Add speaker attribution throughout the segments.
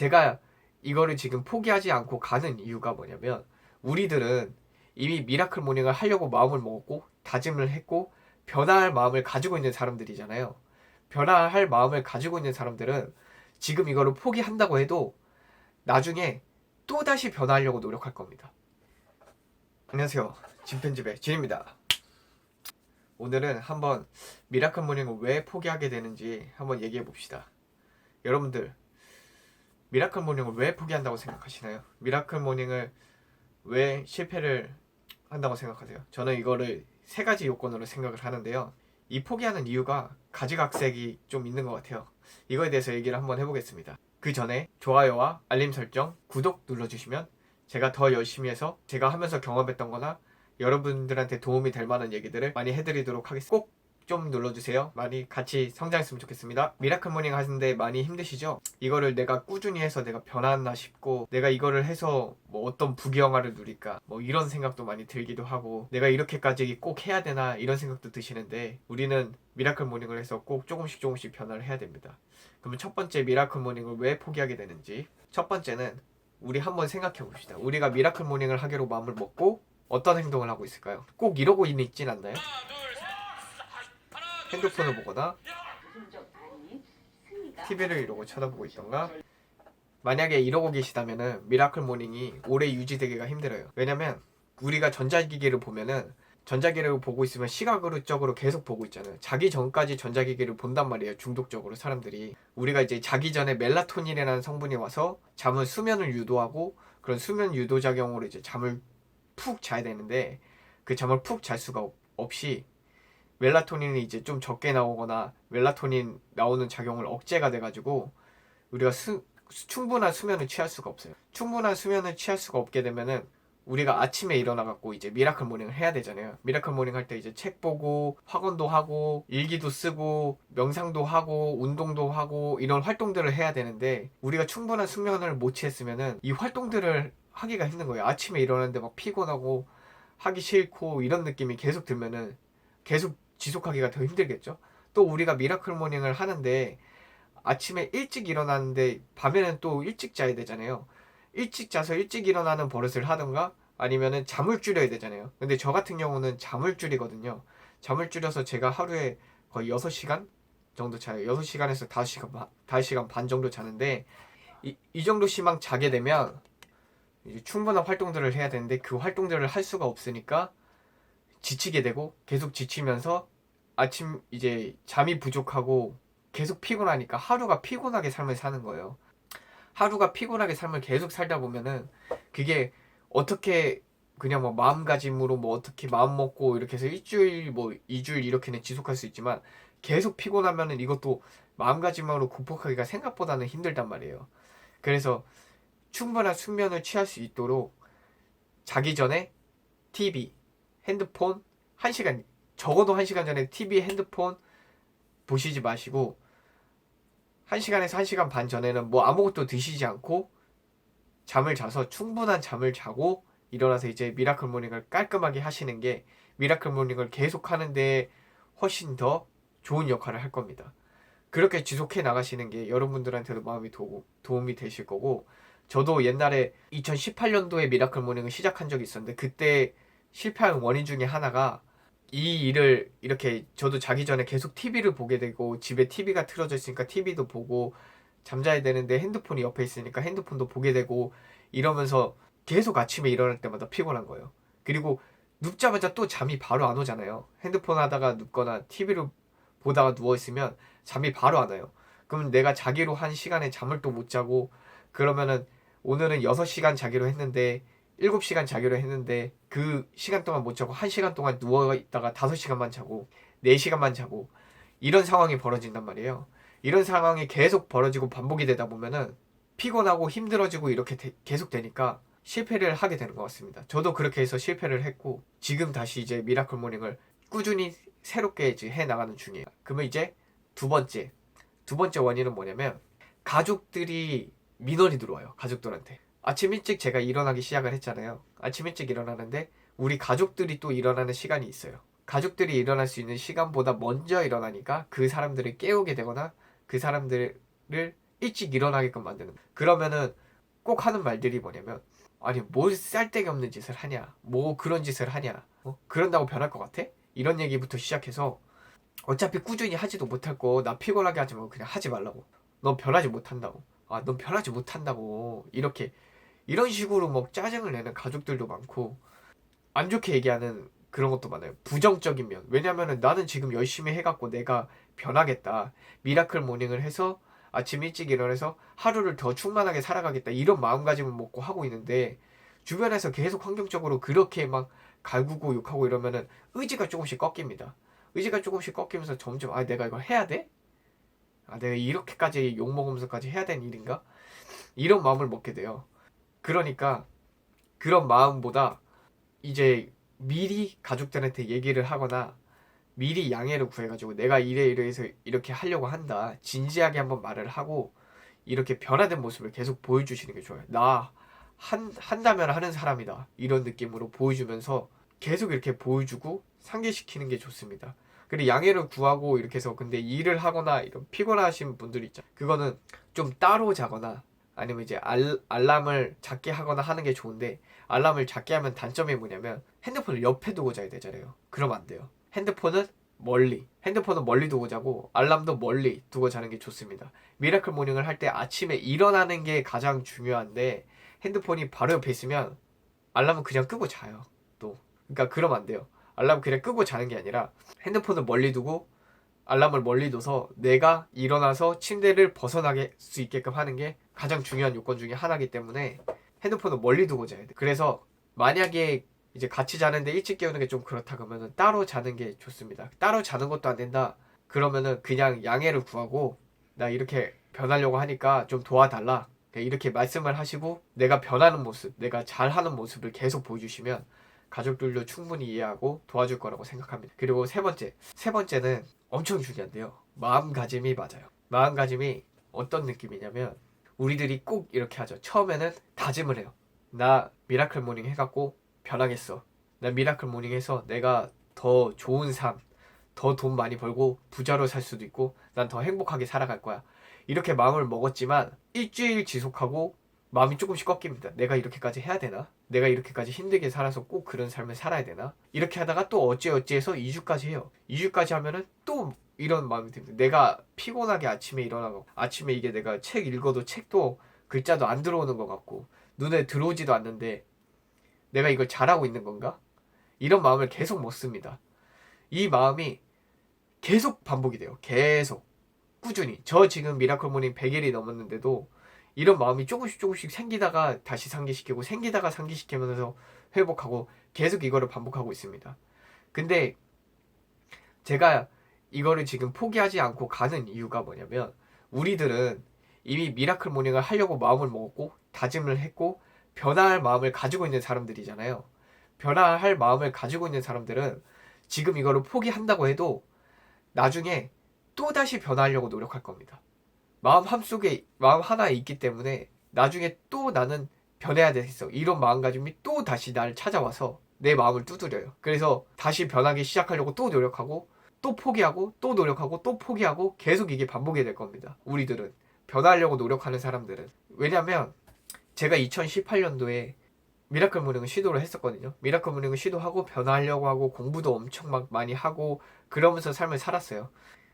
Speaker 1: 제가 이거를 지금 포기하지 않고 가는 이유가 뭐냐면, 우리들은 이미 미라클 모닝을 하려고 마음을 먹었고 다짐을 했고 변화할 마음을 가지고 있는 사람들이잖아요. 변화할 마음을 가지고 있는 사람들은 지금 이거를 포기한다고 해도 나중에 또다시 변화하려고 노력할 겁니다. 안녕하세요, 진편집의 진입니다. 오늘은 한번 미라클 모닝을 왜 포기하게 되는지 한번 얘기해 봅시다. 여러분들, 미라클 모닝을 왜 포기한다고 생각하시나요? 미라클 모닝을 왜 실패를 한다고 생각하세요? 저는 이거를 세 가지 요건으로 생각을 하는데요. 이 포기하는 이유가 가지각색이 좀 있는 것 같아요. 이거에 대해서 얘기를 한번 해보겠습니다. 그 전에 좋아요와 알림 설정, 구독 눌러주시면 제가 더 열심히 해서 제가 하면서 경험했던 거나 여러분들한테 도움이 될 만한 얘기들을 많이 해드리도록 하겠습니다. 꼭 좀 눌러주세요. 많이 같이 성장했으면 좋겠습니다. 미라클 모닝 하는데 많이 힘드시죠? 이거를 내가 꾸준히 해서 내가 변하나 싶고, 내가 이거를 해서 뭐 어떤 부귀영화를 누릴까, 뭐 이런 생각도 많이 들기도 하고, 내가 이렇게까지 꼭 해야 되나 이런 생각도 드시는데, 우리는 미라클 모닝을 해서 꼭 조금씩 변화를 해야 됩니다. 그러면 첫 번째, 미라클 모닝을 왜 포기하게 되는지. 첫 번째는 우리 한번 생각해 봅시다. 우리가 미라클 모닝을 하기로 마음을 먹고 어떤 행동을 하고 있을까요? 꼭 이러고 있진 않나요? 핸드폰을 보거나 TV를 이러고 쳐다보고 있던가. 만약에 이러고 계시다면은 미라클 모닝이 오래 유지되기가 힘들어요. 왜냐면 우리가 전자기기를 보면은, 전자기기를 보고 있으면 시각적으로 계속 보고 있잖아요. 자기 전까지 전자기기를 본단 말이에요. 중독적으로 사람들이. 우리가 이제 자기 전에 멜라토닌이라는 성분이 와서 잠을, 수면을 유도하고, 그런 수면 유도 작용으로 이제 잠을 푹 자야 되는데, 그 잠을 푹 잘 수가 없이 멜라토닌이 이제 좀 적게 나오거나 멜라토닌 나오는 작용을 억제가 돼가지고 우리가 충분한 수면을 취할 수가 없어요. 충분한 수면을 취할 수가 없게 되면은 우리가 아침에 일어나갖고 이제 미라클 모닝을 해야 되잖아요. 미라클 모닝 할 때 이제 책 보고 학원도 하고 일기도 쓰고 명상도 하고 운동도 하고 이런 활동들을 해야 되는데, 우리가 충분한 수면을 못 취했으면은 이 활동들을 하기가 힘든 거예요. 아침에 일어나는데 막 피곤하고 하기 싫고 이런 느낌이 계속 들면은 계속 지속하기가 더 힘들겠죠. 또 우리가 미라클 모닝을 하는데 아침에 일찍 일어나는데 밤에는 또 일찍 자야 되잖아요. 일찍 자서 일찍 일어나는 버릇을 하던가 아니면은 잠을 줄여야 되잖아요. 근데 저 같은 경우는 잠을 줄이거든요. 잠을 줄여서 제가 하루에 거의 6시간 정도 자요. 6시간에서 5시간 반 정도 자는데, 이 정도 시간 자게 되면 이제 충분한 활동들을 해야 되는데 그 활동들을 할 수가 없으니까 지치게 되고, 계속 지치면서 아침 이제 잠이 부족하고 계속 피곤하니까 하루가 피곤하게 삶을 사는 거예요. 하루가 피곤하게 삶을 계속 살다 보면은 그게 어떻게 그냥 뭐 마음가짐으로 뭐 어떻게 마음 먹고 이렇게 해서 일주일 뭐 2주일 이렇게는 지속할 수 있지만, 계속 피곤하면은 이것도 마음가짐으로 극복하기가 생각보다는 힘들단 말이에요. 그래서 충분한 숙면을 취할 수 있도록 자기 전에 TV, 핸드폰 1시간, 적어도 1시간 전에 TV, 핸드폰 보시지 마시고 1시간에서 1시간 반 전에는 뭐 아무것도 드시지 않고 잠을 자서 충분한 잠을 자고 일어나서 이제 미라클 모닝을 깔끔하게 하시는 게 미라클 모닝을 계속 하는데 훨씬 더 좋은 역할을 할 겁니다. 그렇게 지속해 나가시는 게 여러분들한테도 도움이 되실 거고, 저도 옛날에 2018년도에 미라클 모닝을 시작한 적이 있었는데 그때 실패한 원인 중에 하나가, 이 일을 이렇게 저도 자기 전에 계속 TV를 보게 되고, 집에 TV가 틀어져 있으니까 TV도 보고, 잠자야 되는데 핸드폰이 옆에 있으니까 핸드폰도 보게 되고, 이러면서 계속 아침에 일어날 때마다 피곤한 거예요. 그리고 눕자마자 또 잠이 바로 안 오잖아요. 핸드폰 하다가 눕거나 TV를 보다가 누워있으면 잠이 바로 안 와요. 그럼 내가 자기로 한 시간에 잠을 또 못 자고, 그러면은 오늘은 6시간 자기로 했는데 7시간 자기로 했는데 그 시간 동안 못 자고 1시간 동안 누워있다가 5시간만 자고 4시간만 자고 이런 상황이 벌어진단 말이에요. 이런 상황이 계속 벌어지고 반복이 되다 보면은 피곤하고 힘들어지고 이렇게 계속 되니까 실패를 하게 되는 것 같습니다. 저도 그렇게 해서 실패를 했고 지금 다시 이제 미라클 모닝을 꾸준히 새롭게 이제 해 나가는 중이에요. 그러면 이제 두 번째 원인은 뭐냐면, 가족들이 민원이 들어와요. 가족들한테 아침 일찍 제가 일어나기 시작을 했잖아요. 아침 일찍 일어나는데 우리 가족들이 또 일어나는 시간이 있어요. 가족들이 일어날 수 있는 시간보다 먼저 일어나니까 그 사람들을 깨우게 되거나 그 사람들을 일찍 일어나게끔 만드는 거예요. 그러면은 꼭 하는 말들이 뭐냐면, 아니 뭘 쌀데기 없는 짓을 하냐, 뭐 그런 짓을 하냐, 그런다고 변할 것 같아? 이런 얘기부터 시작해서 어차피 꾸준히 하지도 못할 거 나 피곤하게 하지 말고 그냥 하지 말라고. 넌 변하지 못한다고. 아, 넌 변하지 못한다고. 이렇게 이런 식으로 뭐 짜증을 내는 가족들도 많고, 안 좋게 얘기하는 그런 것도 많아요. 부정적인 면. 왜냐면은 나는 지금 열심히 해갖고 내가 변하겠다. 미라클 모닝을 해서 아침 일찍 일어나서 하루를 더 충만하게 살아가겠다. 이런 마음가짐을 먹고 하고 있는데, 주변에서 계속 환경적으로 그렇게 막 갈구고 욕하고 이러면은 의지가 조금씩 꺾입니다. 의지가 조금씩 꺾이면서 점점, 아, 내가 이걸 해야 돼? 아, 내가 이렇게까지 욕먹으면서까지 해야 되는 일인가? 이런 마음을 먹게 돼요. 그러니까 그런 마음보다 이제 미리 가족들한테 얘기를 하거나 미리 양해를 구해가지고 내가 이래 이래해서 이렇게 하려고 한다. 진지하게 한번 말을 하고 이렇게 변화된 모습을 계속 보여주시는 게 좋아요. 한다면 하는 사람이다. 이런 느낌으로 보여주면서 계속 이렇게 보여주고 상기시키는 게 좋습니다. 그리고 양해를 구하고 이렇게 해서 근데 일을 하거나 이런 피곤하신 분들 있죠. 그거는 좀 따로 자거나 아니면 이제 알람을 작게 하거나 하는 게 좋은데, 알람을 작게 하면 단점이 뭐냐면 핸드폰을 옆에 두고 자야 되잖아요. 그러면 안 돼요. 핸드폰은 멀리 두고 자고 알람도 멀리 두고 자는 게 좋습니다. 미라클 모닝을 할 때 아침에 일어나는 게 가장 중요한데, 핸드폰이 바로 옆에 있으면 알람은 그냥 끄고 자요. 또 그러니까 그러면 안 돼요. 알람 그냥 끄고 자는 게 아니라 핸드폰을 멀리 두고 알람을 멀리 둬서 내가 일어나서 침대를 벗어나게 수 있게끔 하는 게 가장 중요한 요건 중에 하나이기 때문에 핸드폰을 멀리 두고 자야 돼. 그래서 만약에 이제 같이 자는데 일찍 깨우는 게 좀 그렇다 그러면은 따로 자는 게 좋습니다. 따로 자는 것도 안 된다 그러면은 그냥 양해를 구하고, 나 이렇게 변하려고 하니까 좀 도와달라, 이렇게 말씀을 하시고 내가 변하는 모습, 내가 잘하는 모습을 계속 보여주시면 가족들도 충분히 이해하고 도와줄 거라고 생각합니다. 그리고 세 번째는 엄청 중요한데요. 마음가짐이 맞아요. 마음가짐이 어떤 느낌이냐면, 우리들이 꼭 이렇게 하죠. 처음에는 다짐을 해요. 나 미라클 모닝 해갖고 변하겠어. 나 미라클 모닝 해서 내가 더 좋은 삶, 더 돈 많이 벌고 부자로 살 수도 있고 난 더 행복하게 살아갈 거야. 이렇게 마음을 먹었지만 일주일 지속하고 마음이 조금씩 꺾입니다. 내가 이렇게까지 해야 되나? 내가 이렇게까지 힘들게 살아서 꼭 그런 삶을 살아야 되나? 이렇게 하다가 또 어찌어찌해서 2주까지 해요. 2주까지 하면은 또 이런 마음이 듭니다. 내가 피곤하게 아침에 일어나고, 아침에 이게 내가 책 읽어도 책도 글자도 안 들어오는 것 같고 눈에 들어오지도 않는데 내가 이걸 잘하고 있는 건가? 이런 마음을 계속 먹습니다. 이 마음이 계속 반복이 돼요. 계속 꾸준히. 저 지금 미라클 모닝 100일이 넘었는데도 이런 마음이 조금씩 생기다가 다시 상기시키고 생기다가 상기시키면서 회복하고 계속 이거를 반복하고 있습니다. 근데 제가 이거를 지금 포기하지 않고 가는 이유가 뭐냐면, 우리들은 이미 미라클 모닝을 하려고 마음을 먹었고 다짐을 했고 변화할 마음을 가지고 있는 사람들이잖아요. 변화할 마음을 가지고 있는 사람들은 지금 이거를 포기한다고 해도 나중에 또다시 변화하려고 노력할 겁니다. 마음 하나에 있기 때문에 나중에 또 나는 변해야 되겠어, 이런 마음가짐이 또 다시 나를 찾아와서 내 마음을 두드려요. 그래서 다시 변하기 시작하려고 또 노력하고 또 포기하고 또 노력하고 또 포기하고 계속 이게 반복이 될 겁니다. 우리들은 변하려고 노력하는 사람들은. 왜냐면 제가 2018년도에 미라클 모닝을 시도를 했었거든요. 미라클 모닝을 시도하고 변하려고 하고 공부도 엄청 막 많이 하고 그러면서 삶을 살았어요.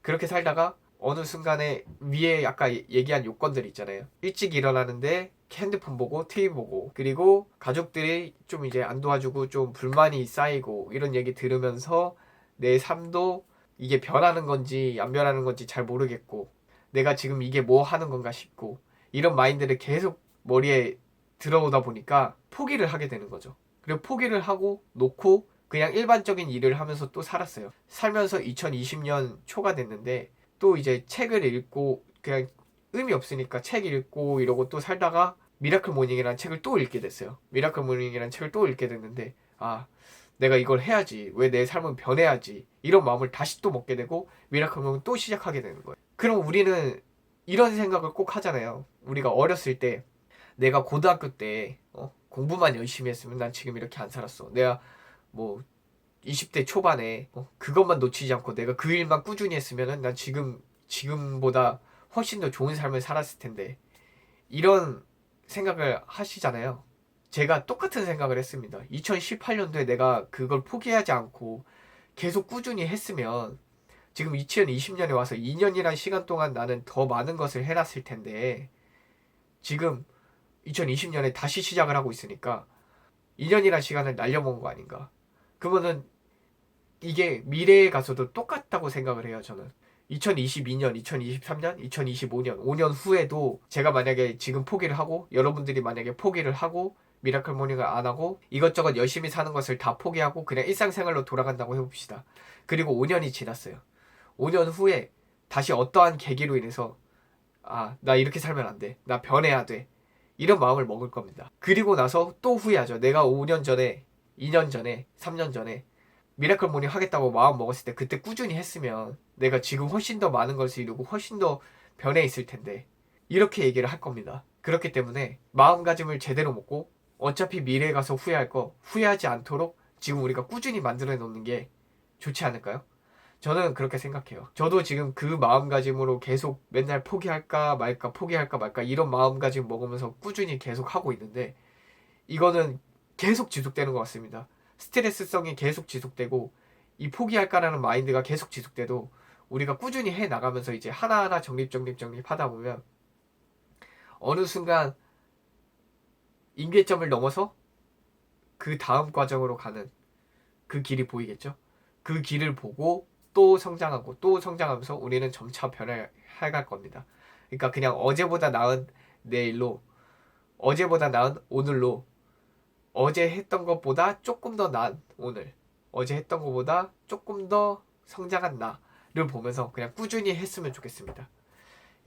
Speaker 1: 그렇게 살다가 어느 순간에 위에 아까 얘기한 요건들 있잖아요. 일찍 일어나는데 핸드폰 보고 TV 보고, 그리고 가족들이 좀 이제 안 도와주고 좀 불만이 쌓이고 이런 얘기 들으면서 내 삶도 이게 변하는 건지 안 변하는 건지 잘 모르겠고 내가 지금 이게 뭐 하는 건가 싶고, 이런 마인드를 계속 머리에 들어오다 보니까 포기를 하게 되는 거죠. 그리고 포기를 하고 놓고 그냥 일반적인 일을 하면서 또 살았어요. 살면서 2020년 초가 됐는데 또 이제 책을 읽고, 그냥 의미 없으니까 책 읽고 이러고 또 살다가 미라클 모닝이라는 책을 또 읽게 됐어요. 미라클 모닝이라는 책을 또 읽게 됐는데, 아, 내가 이걸 해야지, 왜 내 삶은 변해야지, 이런 마음을 다시 또 먹게 되고 미라클 모닝을 또 시작하게 되는 거예요. 그럼 우리는 이런 생각을 꼭 하잖아요. 우리가 어렸을 때 내가 고등학교 때 공부만 열심히 했으면 난 지금 이렇게 안 살았어. 내가 뭐 20대 초반에 그것만 놓치지 않고 내가 그 일만 꾸준히 했으면은 난 지금보다 훨씬 더 좋은 삶을 살았을 텐데 이런 생각을 하시잖아요. 제가 똑같은 생각을 했습니다. 2018년도에 내가 그걸 포기하지 않고 계속 꾸준히 했으면 지금 2020년에 와서 2년이란 시간 동안 나는 더 많은 것을 해놨을 텐데 지금 2020년에 다시 시작을 하고 있으니까 2년이란 시간을 날려먹은 거 아닌가. 그러면은 이게 미래에 가서도 똑같다고 생각을 해요. 저는 2022년, 2023년, 2025년, 5년 후에도 제가 만약에 지금 포기를 하고 여러분들이 만약에 포기를 하고 미라클 모닝을 안 하고 이것저것 열심히 사는 것을 다 포기하고 그냥 일상생활로 돌아간다고 해봅시다. 그리고 5년이 지났어요. 5년 후에 다시 어떠한 계기로 인해서 나 이렇게 살면 안 돼. 나 변해야 돼. 이런 마음을 먹을 겁니다. 그리고 나서 또 후회하죠. 내가 5년 전에, 2년 전에, 3년 전에 미라클 모닝 하겠다고 마음 먹었을 때 그때 꾸준히 했으면 내가 지금 훨씬 더 많은 것을 이루고 훨씬 더 변해 있을 텐데 이렇게 얘기를 할 겁니다. 그렇기 때문에 마음가짐을 제대로 먹고 어차피 미래에 가서 후회할 거 후회하지 않도록 지금 우리가 꾸준히 만들어 놓는 게 좋지 않을까요? 저는 그렇게 생각해요. 저도 지금 그 마음가짐으로 계속 맨날 포기할까 말까 포기할까 말까 이런 마음가짐 먹으면서 꾸준히 계속 하고 있는데 이거는 계속 지속되는 것 같습니다. 스트레스성이 계속 지속되고 이 포기할까라는 마인드가 계속 지속돼도 우리가 꾸준히 해 나가면서 이제 하나하나 정립하다 보면 어느 순간 임계점을 넘어서 그 다음 과정으로 가는 그 길이 보이겠죠. 그 길을 보고 또 성장하고 또 성장하면서 우리는 점차 변해갈 겁니다. 그러니까 그냥 어제보다 나은 내일로 어제보다 나은 오늘로 어제 했던 것보다 조금 더 나은 오늘 어제 했던 것보다 조금 더 성장한 나를 보면서 그냥 꾸준히 했으면 좋겠습니다.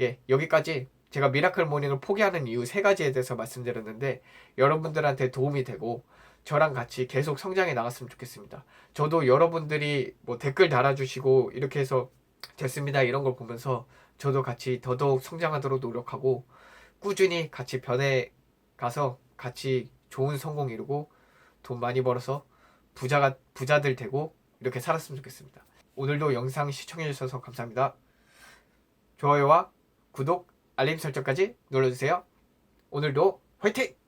Speaker 1: 예, 여기까지 제가 미라클 모닝을 포기하는 이유 3가지에 대해서 말씀드렸는데 여러분들한테 도움이 되고 저랑 같이 계속 성장해 나갔으면 좋겠습니다. 저도 여러분들이 뭐 댓글 달아주시고 이렇게 해서 됐습니다 이런 걸 보면서 저도 같이 더더욱 성장하도록 노력하고 꾸준히 같이 변해 가서 같이 좋은 성공 이루고 돈 많이 벌어서 부자들 되고 이렇게 살았으면 좋겠습니다. 오늘도 영상 시청해주셔서 감사합니다. 좋아요와 구독, 알림 설정까지 눌러주세요. 오늘도 화이팅!